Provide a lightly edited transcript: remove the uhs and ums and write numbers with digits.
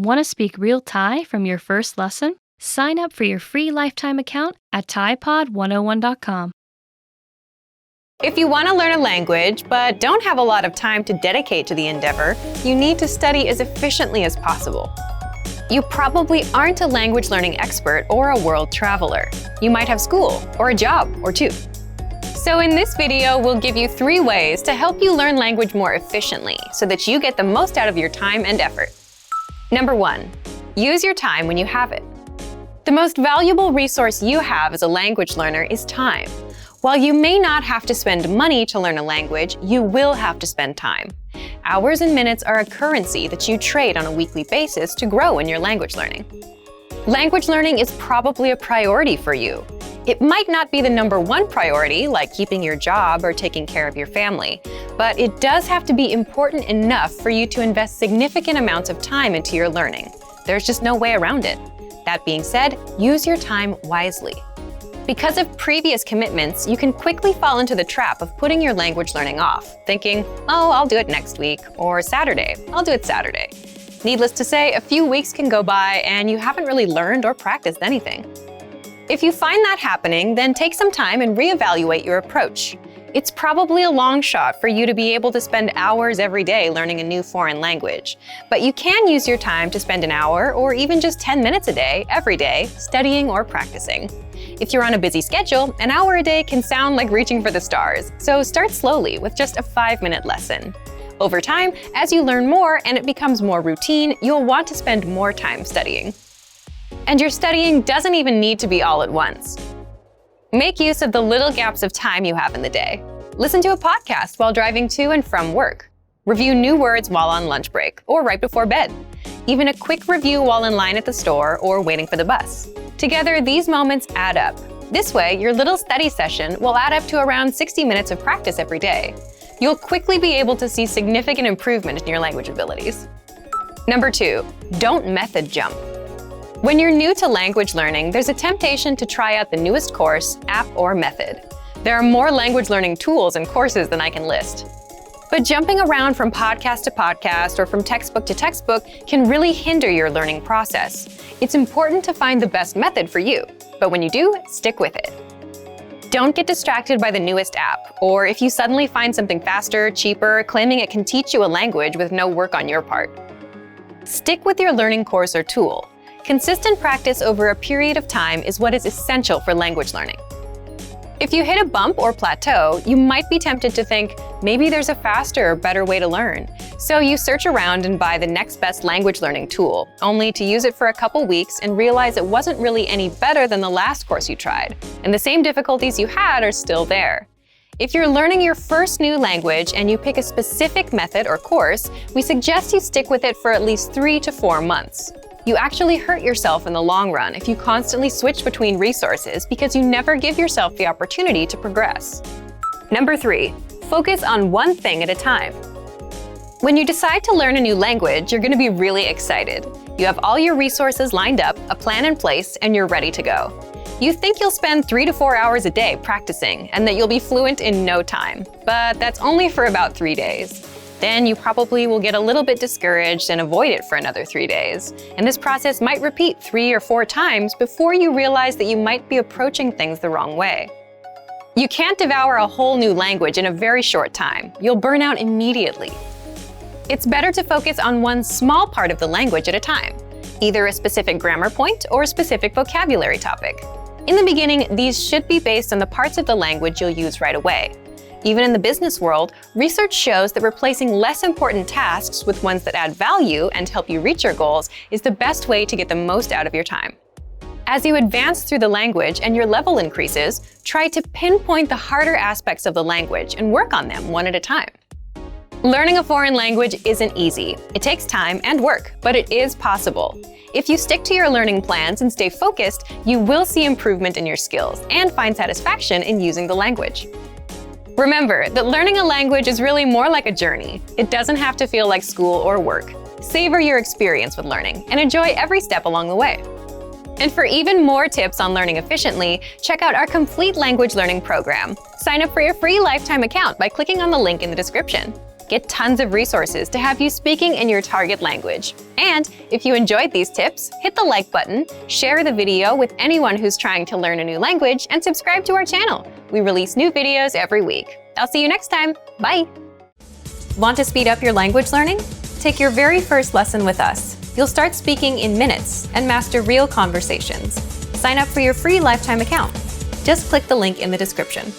Want to speak real Thai from your first lesson? Sign up for your free lifetime account at ThaiPod101.com. If you want to learn a language but don't have a lot of time to dedicate to the endeavor, you need to study as efficiently as possible. You probably aren't a language learning expert or a world traveler. You might have school or a job or two. So in this video, we'll give you 3 ways to help you learn language more efficiently so that you get the most out of your time and effort. Number 1, use your time when you have it. The most valuable resource you have as a language learner is time. While you may not have to spend money to learn a language, you will have to spend time. Hours and minutes are a currency that you trade on a weekly basis to grow in your language learning. Language learning is probably a priority for you. It might not be the number 1 priority, like keeping your job or taking care of your family, but it does have to be important enough for you to invest significant amounts of time into your learning. There's just no way around it. That being said, use your time wisely. Because of previous commitments, you can quickly fall into the trap of putting your language learning off, thinking, oh, I'll do it next week, or Saturday, I'll do it Saturday. Needless to say, a few weeks can go by and you haven't really learned or practiced anything. If you find that happening, then take some time and reevaluate your approach. It's probably a long shot for you to be able to spend hours every day learning a new foreign language, but you can use your time to spend an hour or even just 10 minutes a day, every day, studying or practicing. If you're on a busy schedule, an hour a day can sound like reaching for the stars, so start slowly with just a 5-minute lesson. Over time, as you learn more and it becomes more routine, you'll want to spend more time studying. And your studying doesn't even need to be all at once. Make use of the little gaps of time you have in the day. Listen to a podcast while driving to and from work. Review new words while on lunch break or right before bed. Even a quick review while in line at the store or waiting for the bus. Together, these moments add up. This way, your little study session will add up to around 60 minutes of practice every day. You'll quickly be able to see significant improvement in your language abilities. Number 2, don't method jump. When you're new to language learning, there's a temptation to try out the newest course, app, or method. There are more language learning tools and courses than I can list. But jumping around from podcast to podcast or from textbook to textbook can really hinder your learning process. It's important to find the best method for you, but when you do, stick with it. Don't get distracted by the newest app, or if you suddenly find something faster, cheaper, claiming it can teach you a language with no work on your part. Stick with your learning course or tool. Consistent practice over a period of time is what is essential for language learning. If you hit a bump or plateau, you might be tempted to think, maybe there's a faster or better way to learn. So you search around and buy the next best language learning tool, only to use it for a couple weeks and realize it wasn't really any better than the last course you tried, and the same difficulties you had are still there. If you're learning your first new language and you pick a specific method or course, we suggest you stick with it for at least 3 to 4 months. You actually hurt yourself in the long run if you constantly switch between resources because you never give yourself the opportunity to progress. Number 3, focus on one thing at a time. When you decide to learn a new language, you're going to be really excited. You have all your resources lined up, a plan in place, and you're ready to go. You think you'll spend 3 to 4 hours a day practicing and that you'll be fluent in no time, but that's only for about 3 days. Then you probably will get a little bit discouraged and avoid it for another 3 days. And this process might repeat 3 or 4 times before you realize that you might be approaching things the wrong way. You can't devour a whole new language in a very short time. You'll burn out immediately. It's better to focus on one small part of the language at a time, either a specific grammar point or a specific vocabulary topic. In the beginning, these should be based on the parts of the language you'll use right away. Even in the business world, research shows that replacing less important tasks with ones that add value and help you reach your goals is the best way to get the most out of your time. As you advance through the language and your level increases, try to pinpoint the harder aspects of the language and work on them one at a time. Learning a foreign language isn't easy. It takes time and work, but it is possible. If you stick to your learning plans and stay focused, you will see improvement in your skills and find satisfaction in using the language. Remember that learning a language is really more like a journey. It doesn't have to feel like school or work. Savor your experience with learning and enjoy every step along the way. And for even more tips on learning efficiently, check out our complete language learning program. Sign up for your free lifetime account by clicking on the link in the description. get tons of resources to have you speaking in your target language. And if you enjoyed these tips, hit the like button, share the video with anyone who's trying to learn a new language, and subscribe to our channel. We release new videos every week. I'll see you next time. Bye! Want to speed up your language learning? Take your very first lesson with us. You'll start speaking in minutes and master real conversations. Sign up for your free lifetime account. Just click the link in the description.